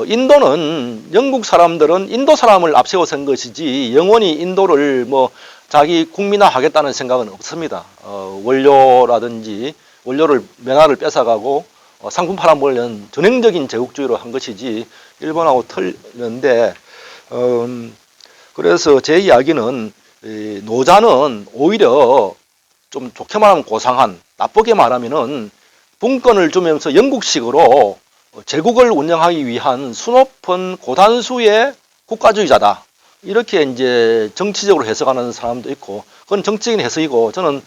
인도는 영국 사람들은 인도 사람을 앞세워서 한 것이지 영원히 인도를 뭐 자기 국민화 하겠다는 생각은 없습니다. 원료라든지 원료를 면화를 뺏어가고 상품 팔아먹으려는 전형적인 제국주의로 한 것이지 일본하고 틀렸는데 그래서 제 이야기는 노자는 오히려 좀 좋게 말하면 고상한 나쁘게 말하면은 분권을 주면서 영국식으로 제국을 운영하기 위한 수높은 고단수의 국가주의자다. 이렇게 이제 정치적으로 해석하는 사람도 있고, 그건 정치적인 해석이고, 저는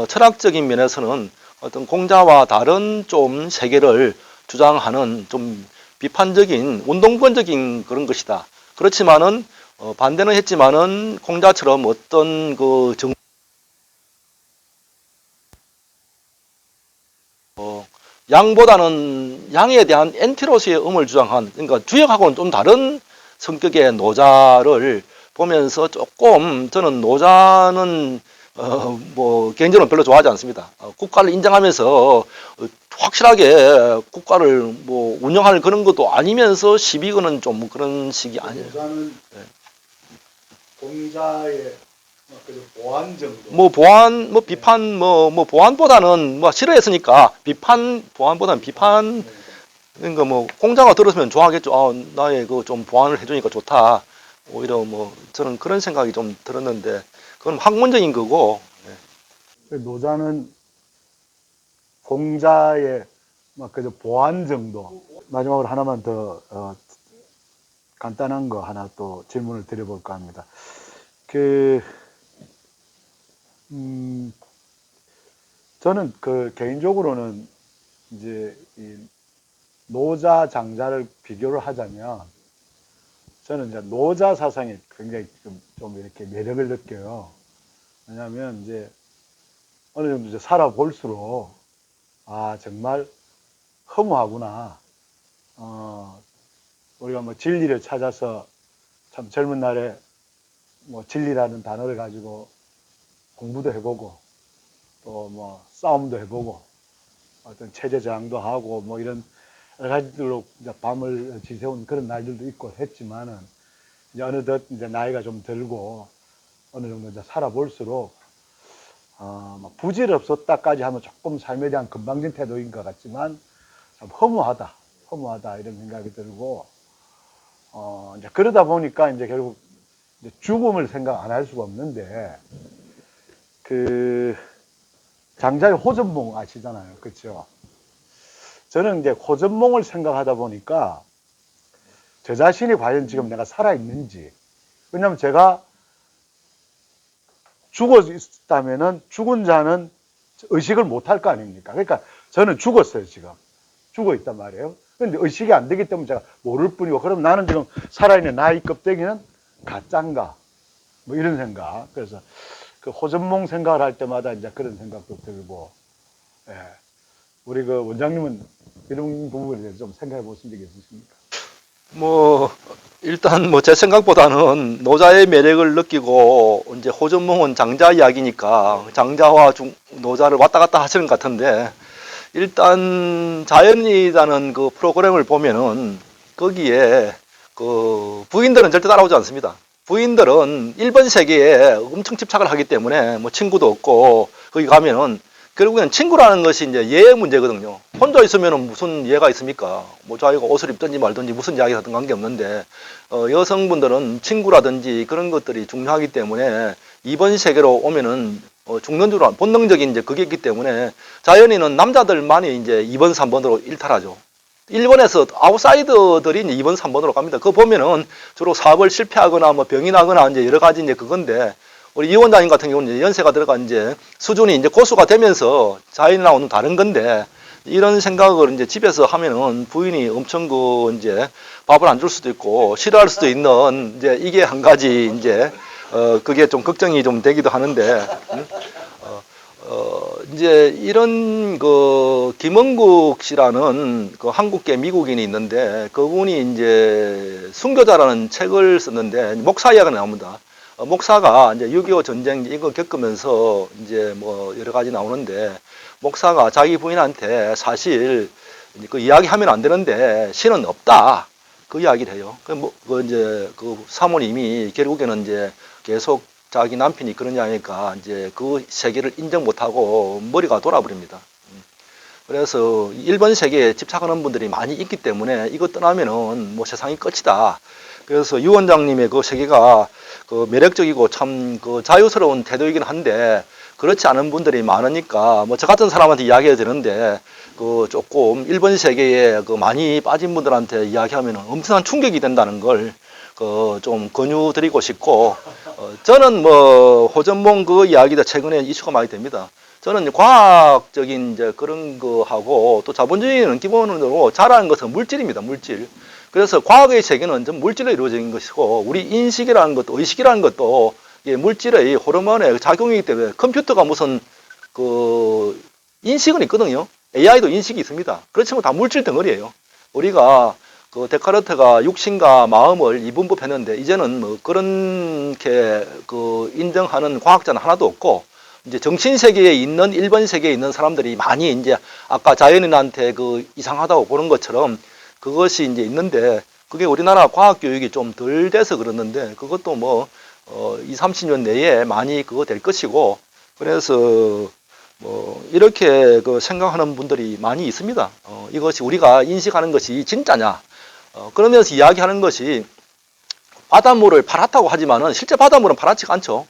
철학적인 면에서는 어떤 공자와 다른 좀 세계를 주장하는 좀 비판적인 운동권적인 그런 것이다. 그렇지만은 반대는 했지만은 공자처럼 어떤 그 양보다는 양에 대한 엔티로서의 음을 주장한 그러니까 주역하고는 좀 다른 성격의 노자를 보면서 조금 저는 노자는 뭐 개인적으로 별로 좋아하지 않습니다. 국가를 인정하면서 확실하게 국가를 뭐 운영할 그런 것도 아니면서 시비 거는 좀 그런 식이 아니에요. 노자는 공자의 보완 정도. 뭐 보완, 뭐 비판, 뭐 보완보다는 뭐 싫어했으니까 보완보다는 비판. 그러니까 뭐 공자가 들었으면 좋아하겠죠. 나의 그 좀 보완을 해주니까 좋다. 오히려 뭐 저는 그런 생각이 좀 들었는데 그건 학문적인 거고. 노자는 공자의 그저 보완 정도. 마지막으로 하나만 더 간단한 거 하나 또 질문을 드려볼까 합니다. 저는 개인적으로는 이제 이 노자 장자를 비교를 하자면 저는 이제 노자 사상에 굉장히 좀 이렇게 매력을 느껴요. 왜냐하면 이제 어느 정도 이제 살아볼수록 정말 허무하구나. 우리가 뭐 진리를 찾아서 참 젊은 날에 뭐 진리라는 단어를 가지고 공부도 해보고 또 뭐 싸움도 해보고 어떤 체제 저항도 하고 뭐 이런 여러 가지들로 이제 밤을 지새운 그런 날들도 있고 했지만은 이제 어느덧 이제 나이가 좀 들고 어느 정도 이제 살아볼수록 부질없었다까지 하면 조금 삶에 대한 건방진 태도인 것 같지만 참 허무하다 이런 생각이 들고 이제 그러다 보니까 이제 결국 이제 죽음을 생각 안 할 수가 없는데 장자의 호전몽 아시잖아요, 그렇죠? 저는 이제 호전몽을 생각하다 보니까 저 자신이 과연 지금 내가 살아 있는지, 왜냐하면 제가 죽어 있다면은 죽은 자는 의식을 못 할 거 아닙니까? 그러니까 저는 죽었어요, 지금. 죽어 있단 말이에요. 근데 의식이 안 되기 때문에 제가 모를 뿐이고, 그럼 나는 지금 살아있는 나의 껍데기는 가짠가? 뭐 이런 생각. 그래서 그 호전몽 생각을 할 때마다 이제 그런 생각도 들고, 예. 우리 그 원장님은 이런 부분에 대해서 좀 생각해 보신 적이 있으십니까? 뭐 일단 뭐 제 생각보다는 노자의 매력을 느끼고 이제 호전몽은 장자 이야기니까 장자와 노자를 왔다 갔다 하시는 것 같은데 일단 자연이라는 그 프로그램을 보면은 거기에 그 부인들은 절대 따라오지 않습니다. 부인들은 일본 세계에 엄청 집착을 하기 때문에 뭐 친구도 없고 거기 가면은 결국엔 친구라는 것이 이제 예의 문제거든요. 혼자 있으면은 무슨 예가 있습니까? 뭐 자기가 옷을 입든지 말든지 무슨 이야기가 하든 관계없는데 여성분들은 친구라든지 그런 것들이 중요하기 때문에 이번 세계로 오면은 죽는 줄 본능적인 이제 그게 있기 때문에 자연인은 남자들만이 이제 2번, 3번으로 일탈하죠. 일본에서 아웃사이더들이 이제 2번, 3번으로 갑니다. 그거 보면은 주로 사업을 실패하거나 뭐 병이 나거나 이제 여러 가지 이제 그건데 우리 이 원장님 같은 경우는 이제 연세가 들어가 이제 수준이 이제 고수가 되면서 자연인하고는 다른 건데 이런 생각을 이제 집에서 하면은 부인이 엄청 그 이제 밥을 안 줄 수도 있고 싫어할 수도 있는 이제 이게 한 가지 이제 그게 좀 걱정이 좀 되기도 하는데 이제 이런 그 김원국 씨라는 그 한국계 미국인이 있는데 그분이 이제 순교자라는 책을 썼는데 목사 이야기가 나옵니다. 목사가 이제 6.25 전쟁 이거 겪으면서 이제 뭐 여러 가지 나오는데 목사가 자기 부인한테 사실 그 이야기하면 안 되는데 신은 없다 그 이야기를 해요. 그 이제 그 사모님이 결국에는 이제 계속 자기 남편이 그러냐 하니까 이제 그 세계를 인정 못하고 머리가 돌아버립니다. 그래서 일본 세계에 집착하는 분들이 많이 있기 때문에 이거 떠나면은 뭐 세상이 끝이다. 그래서 유 원장님의 그 세계가 그 매력적이고 참 그 자유스러운 태도이긴 한데 그렇지 않은 분들이 많으니까 뭐 저 같은 사람한테 이야기해야 되는데 그 조금 일본 세계에 그 많이 빠진 분들한테 이야기하면 엄청난 충격이 된다는 걸 그 좀 권유드리고 싶고 저는 뭐 호전몽 그 이야기도 최근에 이슈가 많이 됩니다. 저는 과학적인 이제 그런 거하고 또 자본주의는 기본으로 잘하는 것은 물질입니다. 물질. 그래서 과학의 세계는 좀 물질로 이루어진 것이고 우리 인식이라는 것도 의식이라는 것도 물질의 호르몬의 작용이기 때문에 컴퓨터가 무슨 그 인식은 있거든요. AI도 인식이 있습니다. 그렇지만 다 물질 덩어리예요. 우리가 그 데카르트가 육신과 마음을 이분법했는데 이제는 뭐 그렇게 그 인정하는 과학자는 하나도 없고 이제 정신 세계에 있는 일본 세계에 있는 사람들이 많이 이제 아까 자연인한테 그 이상하다고 보는 것처럼 그것이 이제 있는데 그게 우리나라 과학 교육이 좀 덜 돼서 그러는데 그것도 뭐 20, 30년 내에 많이 그거 될 것이고 그래서 뭐 이렇게 그 생각하는 분들이 많이 있습니다. 이것이 우리가 인식하는 것이 진짜냐? 그러면서 이야기하는 것이 바닷물을 팔았다고 하지만은 실제 바닷물은 파랗지가 않죠.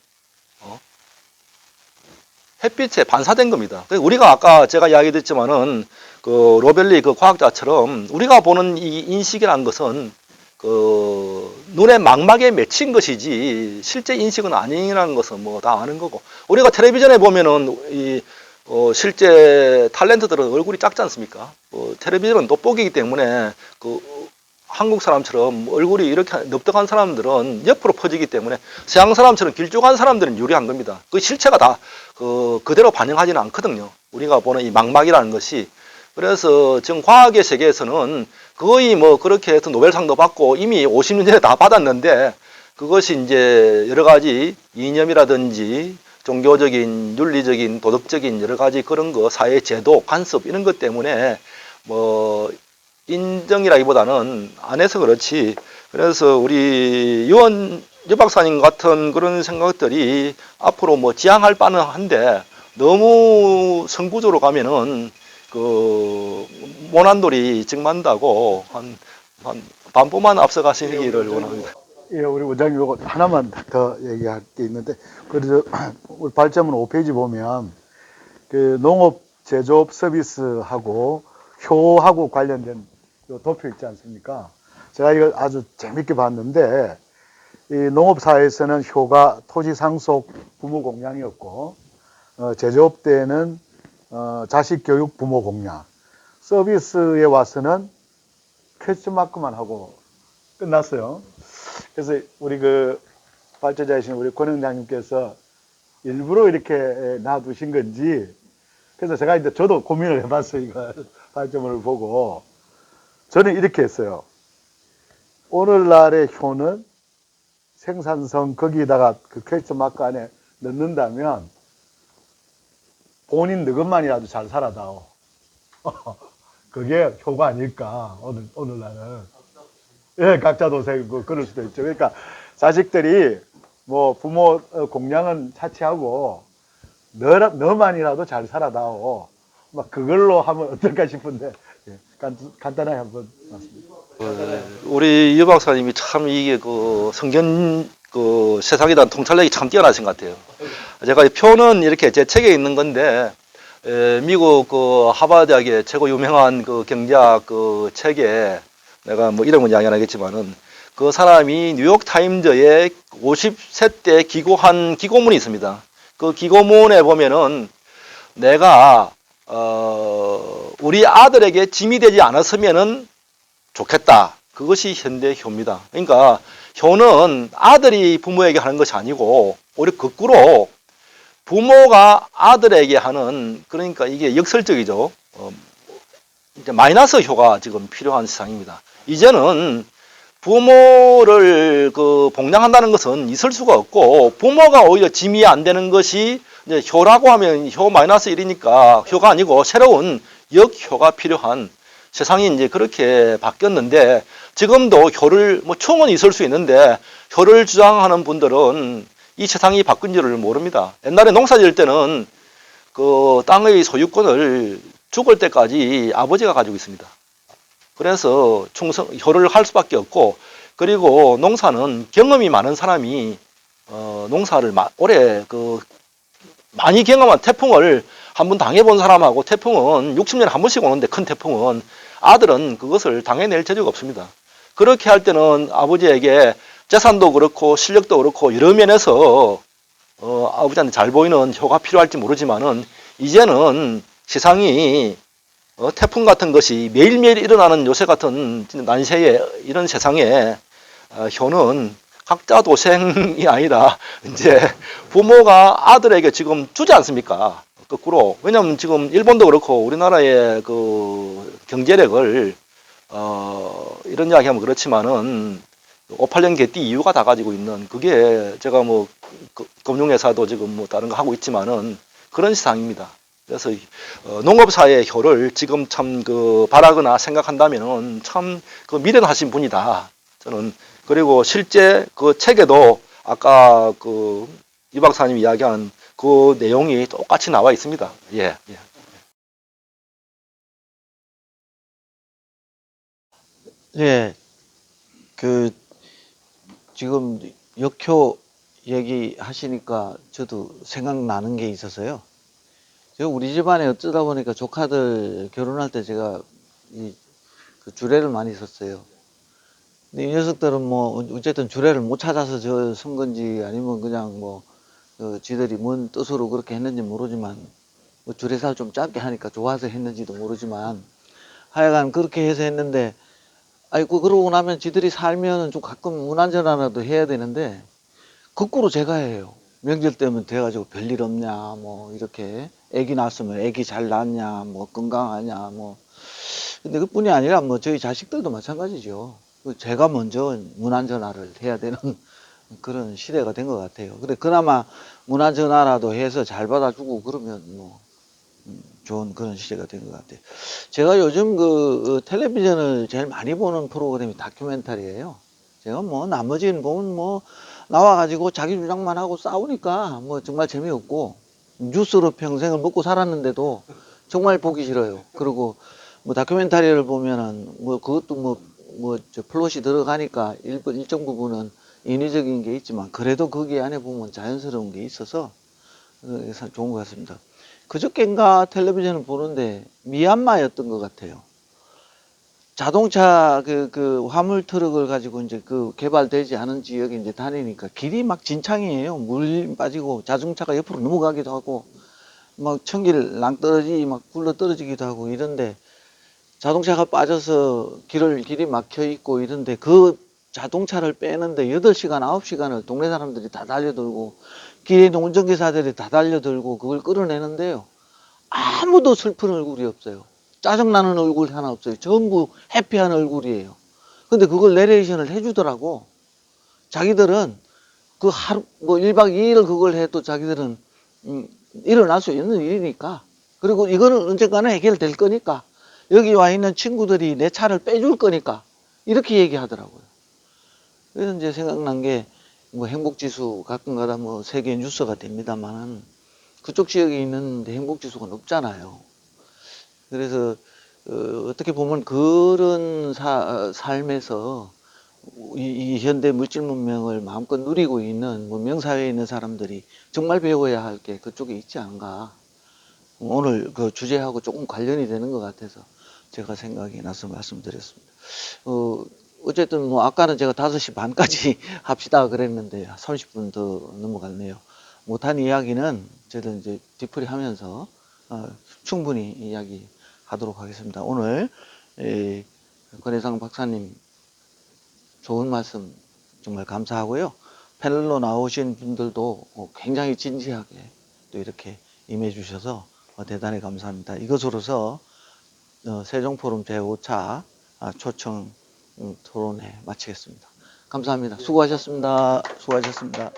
햇빛에 반사된 겁니다. 우리가 아까 제가 이야기했지만은 그 로벨리 그 과학자처럼 우리가 보는 이 인식이라는 것은 그 눈에 망막에 맺힌 것이지 실제 인식은 아니라는 것은 뭐 다 아는 거고 우리가 텔레비전에 보면은 이 실제 탤런트들은 얼굴이 작지 않습니까? 텔레비전은 돋보기이기 때문에 그 한국 사람처럼 얼굴이 이렇게 넙덕한 사람들은 옆으로 퍼지기 때문에 서양 사람처럼 길쭉한 사람들은 유리한 겁니다. 그 실체가 다 그대로 반영하지는 않거든요. 우리가 보는 이 망막이라는 것이. 그래서 지금 과학의 세계에서는 거의 뭐 그렇게 해서 노벨상도 받고 이미 50년 전에 다 받았는데 그것이 이제 여러 가지 이념이라든지 종교적인, 윤리적인, 도덕적인 여러 가지 그런 거, 사회 제도, 관습 이런 것 때문에 뭐 인정이라기보다는 안 해서 그렇지. 그래서 우리 유 박사님 같은 그런 생각들이 앞으로 뭐 지향할 바는 한데 너무 선구조로 가면은 그 모난돌이 증만다고 한 반보만 앞서가시기를 원합니다. 예, 우리 원장님 이거 하나만 더 얘기할 게 있는데 그래서 우리 발전문 5페이지 보면 그 농업 제조업 서비스하고 효하고 관련된 요 도표 있지 않습니까? 제가 이거 아주 재밌게 봤는데 이 농업사에서는 효가 토지 상속 부모 공양이었고 제조업 때는 자식 교육 부모 공양, 서비스에 와서는 퀘스천 마크만 하고 끝났어요. 그래서 우리 그 발전자이신 우리 권 원장님께서 일부러 이렇게 놔두신 건지 그래서 제가 이제 저도 고민을 해봤어요. 이거 발전문을 보고 저는 이렇게 했어요. 오늘날의 효는 생산성 거기다가 그 퀘스천 마크 안에 넣는다면 본인 너것만이라도 잘 살아다오. 그게 효가 아닐까, 오늘날은. 예, 각자 도생, 그럴 수도 있죠. 그러니까 자식들이 뭐 부모 공양은 차치하고 너만이라도 잘 살아다오. 막 그걸로 하면 어떨까 싶은데, 예, 간단하게 한번 말씀드립니다. 우리 유 박사님이 참 이게 그 성견 그 세상에 대한 통찰력이 참 뛰어나신 것 같아요. 제가 이 표는 이렇게 제 책에 있는 건데 미국 그 하버드대학의 최고 유명한 그 경제학 그 책에 내가 뭐 이름은 이야기 안 하겠지만은 그 사람이 뉴욕 타임즈에 50세 때 기고한 기고문이 있습니다. 그 기고문에 보면은 내가 우리 아들에게 짐이 되지 않았으면은 좋겠다. 그것이 현대 효입니다. 그러니까 효는 아들이 부모에게 하는 것이 아니고 오히려 거꾸로 부모가 아들에게 하는, 그러니까 이게 역설적이죠. 이제 마이너스 효가 지금 필요한 세상입니다. 이제는 부모를 그 봉양한다는 것은 있을 수가 없고 부모가 오히려 짐이 안 되는 것이 이제 효라고 하면 효 마이너스 1이니까 효가 아니고 새로운 역효가 필요한 세상이 이제 그렇게 바뀌었는데, 지금도 효를 뭐 총은 있을 수 있는데 효를 주장하는 분들은 이 세상이 바뀐 줄을 모릅니다. 옛날에 농사 지을 때는 그 땅의 소유권을 죽을 때까지 아버지가 가지고 있습니다. 그래서 효를 할 수밖에 없고, 그리고 농사는 경험이 많은 사람이 농사를 오래 많이 경험한, 태풍을 한 번 당해본 사람하고, 태풍은 60년에 한 번씩 오는데 큰 태풍은 아들은 그것을 당해낼 재주가 없습니다. 그렇게 할 때는 아버지에게 재산도 그렇고 실력도 그렇고 여러 면에서 아버지한테 잘 보이는 효가 필요할지 모르지만은 이제는 세상이 태풍 같은 것이 매일매일 일어나는 요새 같은 난세에 이런 세상에 효는 각자 도생이 아니라 이제 부모가 아들에게 지금 주지 않습니까? 거꾸로. 왜냐하면 지금 일본도 그렇고 우리나라의 그 경제력을 이런 이야기하면 그렇지만은 5,8년 개띠 이유가 다 가지고 있는, 그게 제가 뭐 금융회사도 지금 뭐 다른 거 하고 있지만은 그런 세상입니다. 그래서 농업사의 효를 지금 참 바라거나 생각한다면은 참 미련하신 분이다, 저는. 그리고 실제 그 책에도 아까 이 박사님이 이야기한 그 내용이 똑같이 나와 있습니다. 예. 예, 지금 역효 얘기하시니까 저도 생각나는 게 있어서요. 제가 우리 집안에 어쩌다 보니까 조카들 결혼할 때 제가 그 주례를 많이 썼어요. 근데 이 녀석들은 뭐 어쨌든 주례를 못 찾아서 저 쓴 건지 아니면 그냥 뭐 지들이 뭔 뜻으로 그렇게 했는지 모르지만 뭐 주례사를 좀 짧게 하니까 좋아서 했는지도 모르지만 하여간 그렇게 해서 했는데, 아이고 그러고 나면 지들이 살면은 좀 가끔 문안전화라도 해야 되는데 거꾸로 제가 해요. 명절 때면 돼가지고 별일 없냐, 뭐 이렇게 애기 낳았으면 애기 잘 낳았냐, 뭐 건강하냐, 뭐. 근데 그뿐이 아니라 뭐 저희 자식들도 마찬가지죠. 제가 먼저 문안전화를 해야 되는 그런 시대가 된 것 같아요. 근데 그나마 문안전화라도 해서 잘 받아주고 그러면 뭐 좋은 그런 시대가 된 것 같아요. 제가 요즘 텔레비전을 제일 많이 보는 프로그램이 다큐멘터리예요. 제가 뭐 나머지는 보면 뭐 나와가지고 자기 주장만 하고 싸우니까 뭐 정말 재미없고, 뉴스로 평생을 먹고 살았는데도 정말 보기 싫어요. 그리고 뭐 다큐멘터리를 보면은 뭐 그것도 저 플롯이 들어가니까 일정 부분은 인위적인 게 있지만 그래도 거기 안에 보면 자연스러운 게 있어서 좋은 것 같습니다. 그저께인가 텔레비전을 보는데 미얀마였던 것 같아요. 자동차 화물 트럭을 가지고 이제 개발되지 않은 지역에 이제 다니니까 길이 막 진창이에요. 물 빠지고 자동차가 옆으로 넘어가기도 하고 막 천길 낭떠러지 막 굴러 떨어지기도 하고 이런데, 자동차가 빠져서 길이 막혀 있고 이런데 그 자동차를 빼는데 8시간, 9시간을 동네 사람들이 다 달려들고 길에 있는 운전기사들이 다 달려들고 그걸 끌어내는데요. 아무도 슬픈 얼굴이 없어요. 짜증나는 얼굴 하나 없어요. 전부 해피한 얼굴이에요. 근데 그걸 내레이션을 해주더라고. 자기들은 그 하루, 뭐 1박 2일 그걸 해도 자기들은 일어날 수 있는 일이니까. 그리고 이거는 언젠가는 해결될 거니까 여기 와 있는 친구들이 내 차를 빼줄 거니까 이렇게 얘기하더라고요. 그래서 이제 생각난 게 뭐 행복지수 가끔가다 뭐 세계 뉴스가 됩니다만은 그쪽 지역에 있는데 행복지수가 높잖아요. 그래서 어떻게 보면 그런 삶에서 이 현대 물질 문명을 마음껏 누리고 있는 문명사회에 있는 사람들이 정말 배워야 할 게 그쪽에 있지 않은가. 오늘 그 주제하고 조금 관련이 되는 것 같아서 제가 생각이 나서 말씀드렸습니다. 어쨌든 뭐 아까는 제가 5시 반까지 합시다 그랬는데 30분 더 넘어갔네요. 못한 이야기는 저희들 이제 뒤풀이 하면서 충분히 이야기하도록 하겠습니다. 오늘 권혜상 박사님 좋은 말씀 정말 감사하고요. 패널로 나오신 분들도 굉장히 진지하게 또 이렇게 임해 주셔서 대단히 감사합니다. 이것으로서 세종포럼 제5차 초청 토론회 마치겠습니다. 감사합니다. 수고하셨습니다. 수고하셨습니다.